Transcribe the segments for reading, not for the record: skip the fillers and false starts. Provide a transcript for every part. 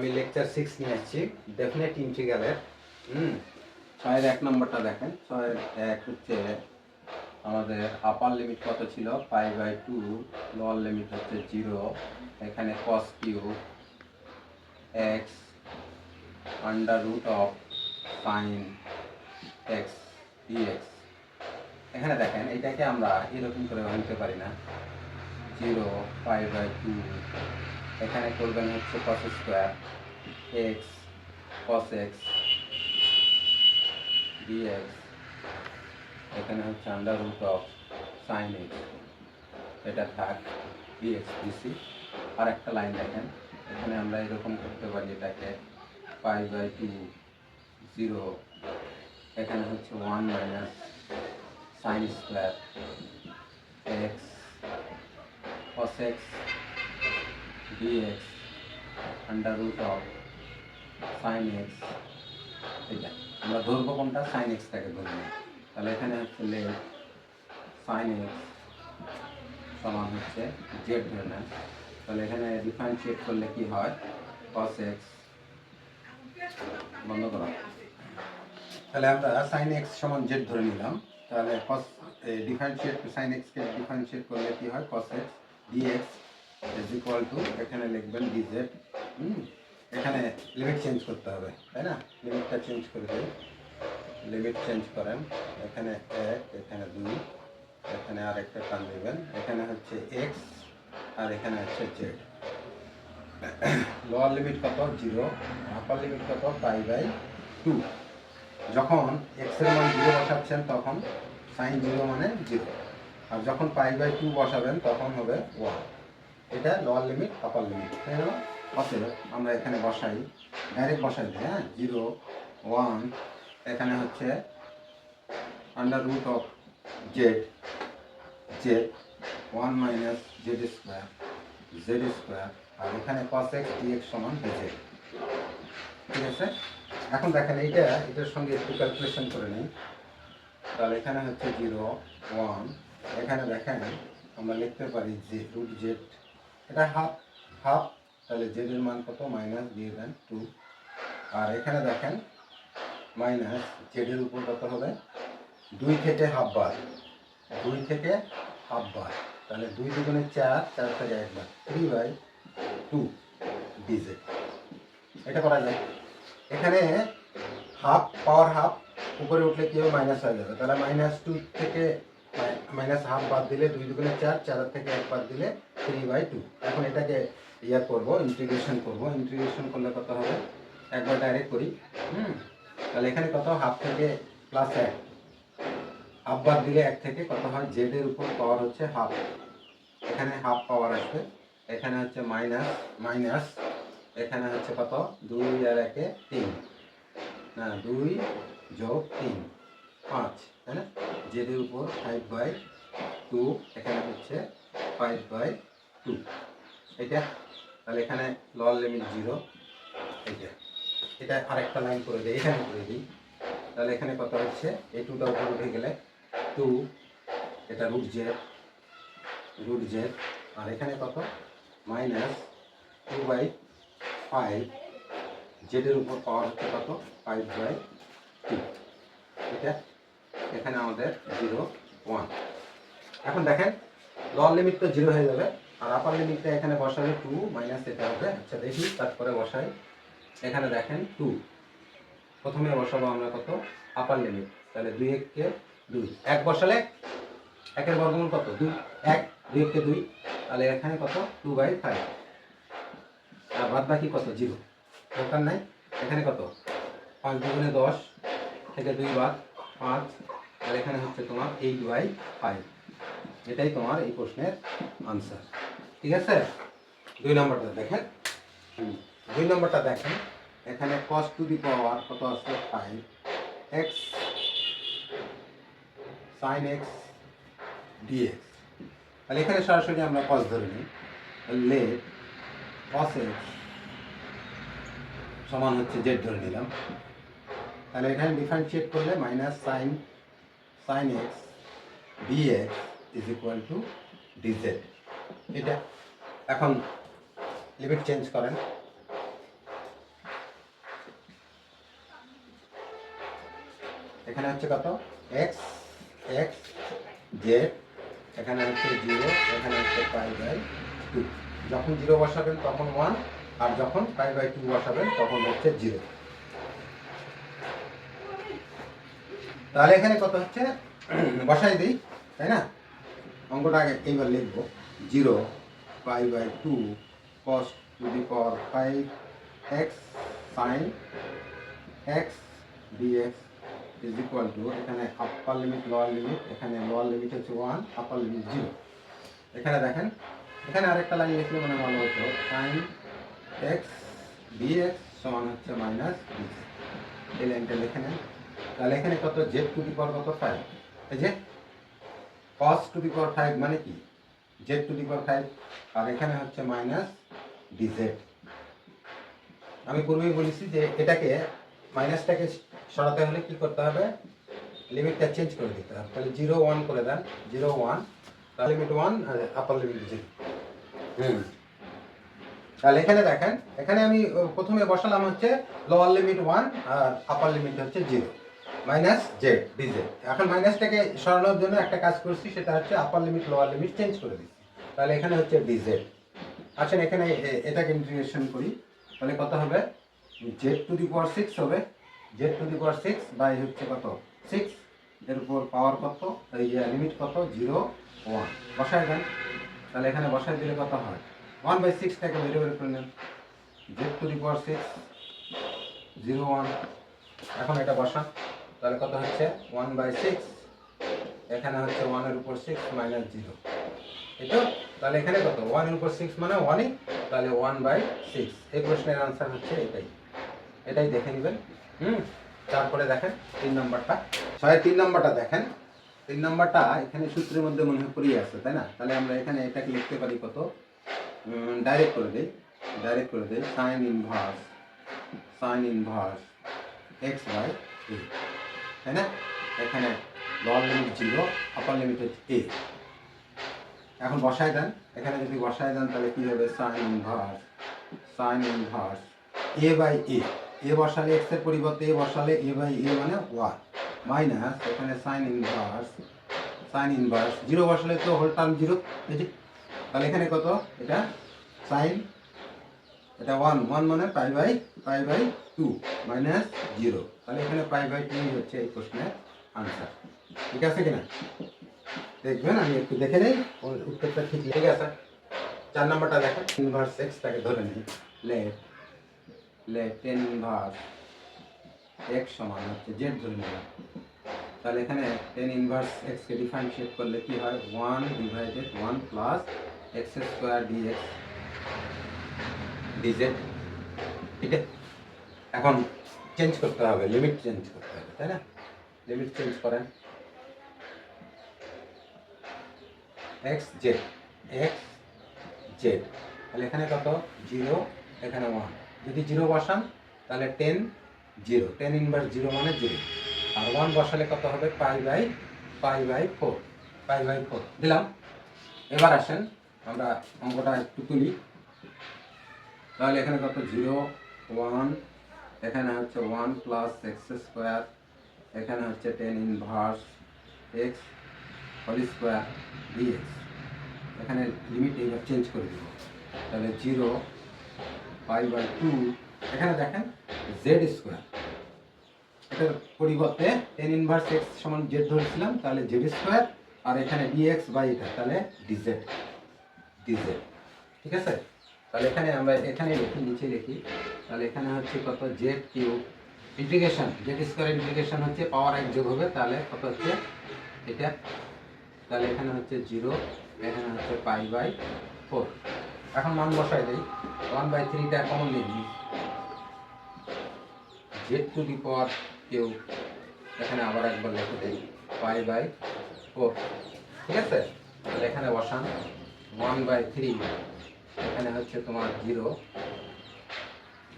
আমি লেকচার 6 নিয়ে আসছি ডেফিনেট ইন্টিগ্রালের 6-এর 1 নম্বরটা দেখেন। 6-এর 1 হচ্ছে আমাদের আপার লিমিট কত ছিল 5/2, লোয়ার লিমিট হচ্ছে 0, এখানে cos cube x under root of sin x dx। এখানে দেখেন এটাকে আমরা এরকম করে ভাঙতে পারি না, 0 5/2, এখানে করবেন হচ্ছে cos square x cos x dx, এখানে হচ্ছে under root of sin x, এটা থাক dx dc। আর একটা লাইন দেখেন, এখানে আমরা এরকম করতে পারি এটাকে 5/2 0, এখানে হচ্ছে 1 minus sin square x cos x dx under root of sin x। এটা আমরা ধরবো কোনটা, sin x টাকে ধরবো। তাহলে এখানে হচ্ছে লেট sin x সমান হচ্ছে z ধরে নেন। তাহলে এখানে ডিফারেন্সিয়েট করলে কি হয়, cos x বন্ধ করা। তাহলে আমরা sin x সমান z ধরে নিলাম। তাহলে cos ডিফারেন্সিয়েট sin x কে ডিফারেন্সিয়েট করলে কি হয়, cos x dx is equal two, এখানে লিখবেন dz। এখানে লিমিট চেঞ্জ করতে হবে, তাই না? লিমিটটা চেঞ্জ করে দিই, লিমিট চেঞ্জ করেন। এখানে 1, এখানে 2, এখানে আরেকটা টান দেবেন, এখানে হচ্ছে x আর এখানে হচ্ছে z। লোয়ার লিমিট কত 0, আপার লিমিট কত 5/2। যখন x এর মান 0 বসাচ্ছেন তখন sin 0 মানে 0, আর যখন 5/2 বসাবেন তখন হবে 1। এটা লোয়ার লিমিট আপার লিমিট, তাই না? অতএব আমরা এখানে বসাই, ডাইরেক্ট বসাই দিই, হ্যাঁ, 0 1, এখানে হচ্ছে under root of z 1 minus z square, আর এখানে cos x dx সমান dz। ঠিক আছে? এখন দেখেন এটার সঙ্গে একটু ক্যালকুলেশন করে নিই। তাহলে এখানে হচ্ছে 0 1, এখানে দেখেন আমরা লিখতে পারি যে রুট z, এটা হাফ, তাহলে z এর মান কত, মাইনাস দিয়ে দেন 2। আর এখানে দেখেন মাইনাস z এর উপর কত হবে, 2 থেকে হাফ বার, তাহলে 2 দুগুণে 4, 4 থেকে 1 বার, 3/2 dz। এটা করা যায়। এখানে হাফ পাওয়ার হাফ উপরে উঠলে কি হবে, মাইনাস হয়ে যাবে। তাহলে -2 থেকে মাইনাস হাফ বাদ দিলে 2 দুগুণে 4, 4 থেকে 1 বাদ দিলে 3/2। এখন এটাকে ইন্টিগ্রেশন করবো। ইন্টিগ্রেশন করলে কত হবে, একবার ডাইরেক্ট করি। তাহলে এখানে কত, হাফ থেকে প্লাস 1, হাফ বাদ দিলে 1 থেকে কত হয়, z এর উপর পাওয়ার হচ্ছে হাফ, এখানে হাফ পাওয়ার আসবে, এখানে হচ্ছে মাইনাস, এখানে হচ্ছে কত, 2 আর 1 এ 3, না 2 যোগ 3 5, তাই না? z এর উপর 5/2, এখানে হচ্ছে 5/2 এটা। তাহলে এখানে লোয়ার লিমিট 0, এটা আরেকটা লাইন করে দিই, এখানে করে দিই। তাহলে এখানে কত হচ্ছে, এই 2টা উপর উঠে গেলে 2, এটা রুট z, আর এখানে কত, মাইনাস 2/5, z এর উপর পাওয়ার হচ্ছে কত, 5/2। এটা এখানে আমাদের 0 1। এখন দেখেন লোয়ার লিমিট তো 0 হয়ে যাবে, আর আপার লিমিটটা এখানে বসালে 2 মাইনাস এটা হবে। আচ্ছা দেখি, তারপরে বসাই। এখানে দেখেন 2, প্রথমে বসাবো আমরা কত, আপার লিমিট। তাহলে 2 কে 2, 1 বসালে 1 এর বর্গমূল কত, 2, 1, 2 কে 2, তাহলে এখানে কত, 2/5, আর বাদ বাকি কত, 0, দরকার নাই। এখানে কত, 5 দুগুণে 10 থেকে 2 বাদ 5, আর এখানে হচ্ছে তোমার 8/5। এটাই তোমার এই প্রশ্নের আনসার। ঠিক আছে? 2 নম্বরটা দেখেন। 2 নম্বরটা দেখেন, এখানে cos টু দি পাওয়ার কত আছে, 5x sin x dx। তাহলে এখানে সরাসরি আমরা cos ধরে নিই, লেট cos x সমান হচ্ছে z ধরে নিলাম। তাহলে এখানে ডিফারেন্সিয়েট করলে minus sin x dx is equal two dz। এটা এখন লিমিট চেঞ্জ করেন, এখানে হচ্ছে কত এক্স এক্স জেড, এখানে হচ্ছে 0, এখানে হচ্ছে π/2। যখন 0 বসাবেন তখন 1, আর যখন π/2 বসাবেন তখন হচ্ছে 0। তাহলে এখানে কত হচ্ছে বসাই দিই, তাই না? অঙ্কটা আগে এইবার লিখব। 0 π/2 cos two the power 5x sin x dx is equal two, এখানে আপার লিমিট লোয়ার লিমিট, এখানে লোয়ার লিমিট হচ্ছে 1, আপার লিমিট 0। এখানে দেখেন, এখানে আরেকটা লাইন লিখলে মানে ভালো হতো, sin x dx সমান হচ্ছে মাইনাস b। এই লাইনটা লিখে নেন। তাহলে এখানে কত z টু দি পাওয়ার কত 5, এই যে cos টু দি পাওয়ার 5 মানে কি z টু দি পাওয়ার 5, আর এখানে হচ্ছে মাইনাস dz। আমি পূর্বেই বলেছি যে এটাকে মাইনাসটাকে সরাতে হলে কি করতে হবে, লিমিটটা চেঞ্জ করে দিতে হবে। তাহলে 0 1 করে দেন, 0 1, তাহলে লিমিট 1 আর আপার লিমিট 0। তাহলে এখানে দেখেন, এখানে আমি প্রথমে বসালাম হচ্ছে লোয়ার লিমিট 1 আর আপার লিমিট হচ্ছে 0 মাইনাস জেড ডিজেড। এখন মাইনাসটাকে সরানোর জন্য একটা কাজ করছি, সেটা হচ্ছে আপার লিমিট লোয়ার লিমিট চেঞ্জ করে দিচ্ছি। তাহলে এখানে হচ্ছে ডিজেড। আচ্ছা, এখানে এটাকে ইন্টিগ্রেশন করি, তাহলে কত হবে জেড টু দি পাওয়ার 6 হবে, z to the power 6 by হচ্ছে কত 6, এর উপর পাওয়ার কত, এই লিমিট কত 0 1 বসায় দেন। তাহলে এখানে বসায় দিলে কত হয় 1/6টাকে বের করে নেন, জেড টু দি পাওয়ার 6 0 1। এখন এটা বসান, তাহলে কত হচ্ছে 1/6, এখানে হচ্ছে 1 এর উপর 6 মাইনাস 0, এটা। তাহলে এখানে কত 1 এর উপর 6 মানে 1ই, তাহলে 1/6। এই প্রশ্নের আনসার হচ্ছে এটাই দেখে নেবেন। তারপরে দেখেন 3 নম্বরটা, 3 নম্বরটা দেখেন। 3 নম্বরটা এখানে সূত্রের মধ্যে মনে হয় পড়িয়ে আছে, তাই না? তাহলে আমরা এখানে এটাকে লিখতে পারি কত, ডাইরেক্ট করে দেই sin ইনভার্স x/a, তাই না? এখানে লোয়ার লিমিট 0, আপার লিমিট হচ্ছে a। এখন বসায় দেন, এখানে যদি বসায় দেন তাহলে কি হবে sin ইনভার্স a/a, a বসালে x এর পরিবর্তে a বসালে a/a মানে 1 মাইনাস এখানে sin ইনভার্স 0 বসালে তো হোল টার্ম 0, এই যে। তাহলে এখানে কত, এটা sin, এটা 1 মানে π/2 মাইনাস 0। তাহলে এখানে π/2 হচ্ছে এই প্রশ্নের আনসার। ঠিক আছে কিনা দেখবেন, আমি একটু দেখে নেই উত্তরটা ঠিক আছে। 4 নম্বরটা দেখেন, ইনভার্স x তাকে ধরে নেই, লেট tan ইনভার্স x সমান হচ্ছে z ধরে নিলাম। তাহলে এখানে tan ইনভার্স x কে ডিফারেন্সিয়েট করলে কি হয় 1/1 প্লাস x² dz, ঠিক আছে। এখন চেঞ্জ করতে হবে, লিমিট চেঞ্জ করতে হবে, তাই না? লিমিট চেঞ্জ করেন, x z, তাহলে এখানে কত 0, এখানে 1। যদি 0 বসান তাহলে tan ইনভার্স 0 মানে 0, আর 1 বসালে কত হবে π/4 দিলাম। এবার আসেন আমরা অঙ্কটা একটু তুলি। তাহলে এখানে কত 0 1, এখানে হচ্ছে 1 প্লাস x², এখানে হচ্ছে tan inverse x whole square dx। এখানে লিমিট এইবার চেঞ্জ করে দিব, তাহলে 0 π/2, এখানে দেখেন z², এটার পরিবর্তে tan ইনভার্স x সমান z ধরেছিলাম, তাহলে z², আর এখানে dx বাই এটা, তাহলে dz, ঠিক আছে। তাহলে এখানে আমরা এখানে লিখি, নিচে লিখি, তাহলে এখানে হচ্ছে কত z³ ইন্টিগ্রেশন z² ইন্টিগ্রেশন হচ্ছে পাওয়ার 1 যোগ হবে, তাহলে কত হচ্ছে এটা, তাহলে এখানে হচ্ছে 0, এখানে হচ্ছে π/4। এখন মান বসাই দেই, 1/3টা কমন নিয়ে নিই, z⁴, এখানে আবার একবার লিখে দেই π/4, ঠিক আছে। তাহলে এখানে বসান 1/3, এখানে হচ্ছে তোমার 0,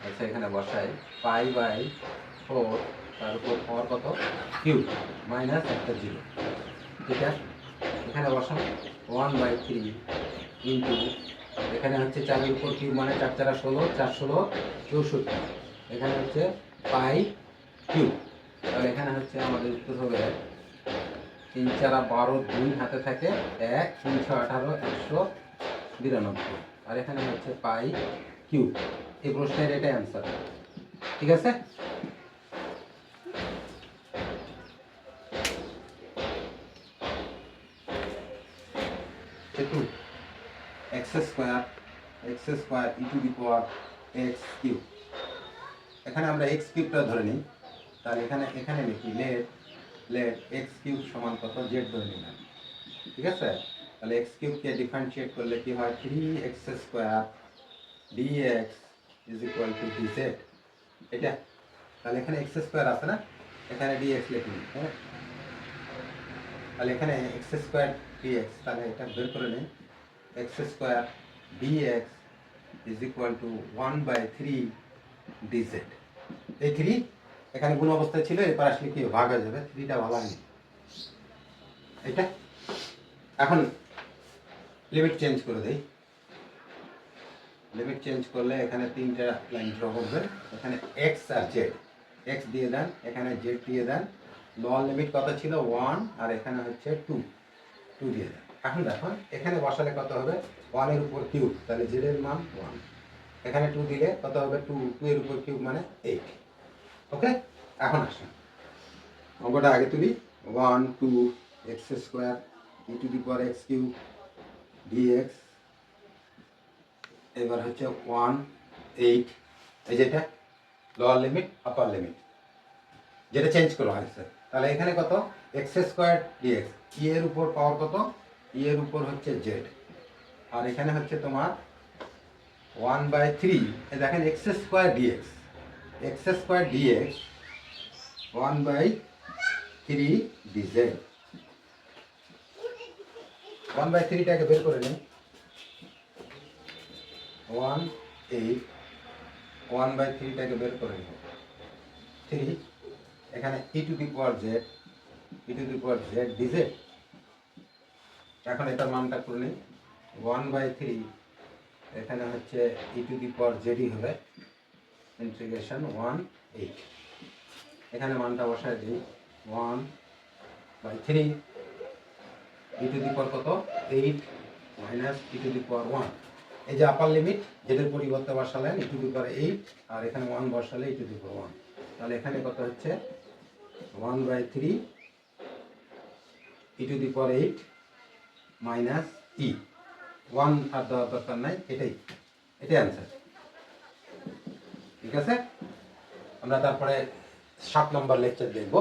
আচ্ছা এখানে বসাই π/4, তার উপর পাওয়ার কত কিউব মাইনাস একটা 0, ঠিক আছে। এখানে বসান 1/3 ইন্টু, এখানে হচ্ছে 4 এর উপর কিউব মানে 4 4 16, 4 16 64, এখানে হচ্ছে π³ তাহলে এখানে হচ্ছে আমাদের উত্তর হবে 3 4 12, 2 হাতে থাকে 1, 3 6 18, 192। আর এখানে হচ্ছে পাই কিউব। এই প্রশ্নের এটাই অ্যান্সার। ঠিক আছে? একটু x square e to the power x cube. এখানে আমরা এক্স কিউবটা ধরে নিই। তাহলে এখানে লিখি লেট এক্স কিউব সমান কত, জেড ধরে নিলাম। ঠিক আছে? তাহলে এক্স কিউবকে ডিফারেন্সিয়েট করলে কি হয়, 3x square dx is equal to dz. এটা তাহলে এখানে এক্স স্কোয়ার আছে না, এখানে ডিএক্স লিখে নিই। হ্যাঁ, তাহলে এখানে এক্স স্কোয়ার ডিএক্স, তাহলে এটা বের করে নিই। X square dx is equal to 1/3 dz. এই 3 এখানে গুণ অবস্থায় ছিল, এরপর আসলে কি ভাগ হয়ে যাবে, 3টা ভালো হয়নি। এটা এখন লিমিট চেঞ্জ করে দেই। লিমিট চেঞ্জ করলে এখানে 3টা লাইন ড্র করবে। এখানে এক্স আর জেড, এক্স দিয়ে দেন, এখানে জেড দিয়ে দেন। লোয়ার লিমিট কত ছিল 1, আর এখানে হচ্ছে 2 দিয়ে দেন। এখন দেখো এখানে বসালে কত হবে, 1 এর উপর কিউব, তাহলে জেড এর মান 1। এখানে 2 দিলে কত হবে, 2 এর উপর কিউব মানে 8। ওকে, এখন আসুন অঙ্কটা আগে তুলি। 1 2 x square e to the power x cube dx, এবার হচ্ছে 1 8, এই যেটা লোয়ার লিমিট আপার লিমিট যেটা চেঞ্জ করা হয়েছে। তাহলে এখানে কত, এক্স স্কোয়ার ডিএক্স, ই এর উপর পাওয়ার কত, ই এর উপর হচ্ছে জেড, আর এখানে হচ্ছে তোমার 1/3। দেখেন x square dx, x square dx 1/3 dz. 1/3টাকে বের করে নিই। 1 8, 1/3টাকে বের করে নিই। 3 এখানে e to the power z dz. এখন এটার মানটা করে নিই। 1/3 এখানে হচ্ছে ই টু দি পাওয়ার জেডই হবে, ইন্টিগ্রেশন 1 8। এখানে মানটা বসায় দিই। 1/3 ই টু দি পাওয়ার কত, 8 মাইনাস ই টু দি পাওয়ার 1। এই যে আপার লিমিট, যেটার পরিবর্তে বসালেন ই টু দি পাওয়ার 8, আর এখানে 1 বসালে ই টু দি পাওয়ার 1। তাহলে এখানে কত হচ্ছে 1/3 ই to the power 8 minus E, 1 আর দেওয়ার দরকার নাই, এটাই অ্যান্সার। ঠিক আছে, আমরা তারপরে 7 নম্বর লেকচার দেখব।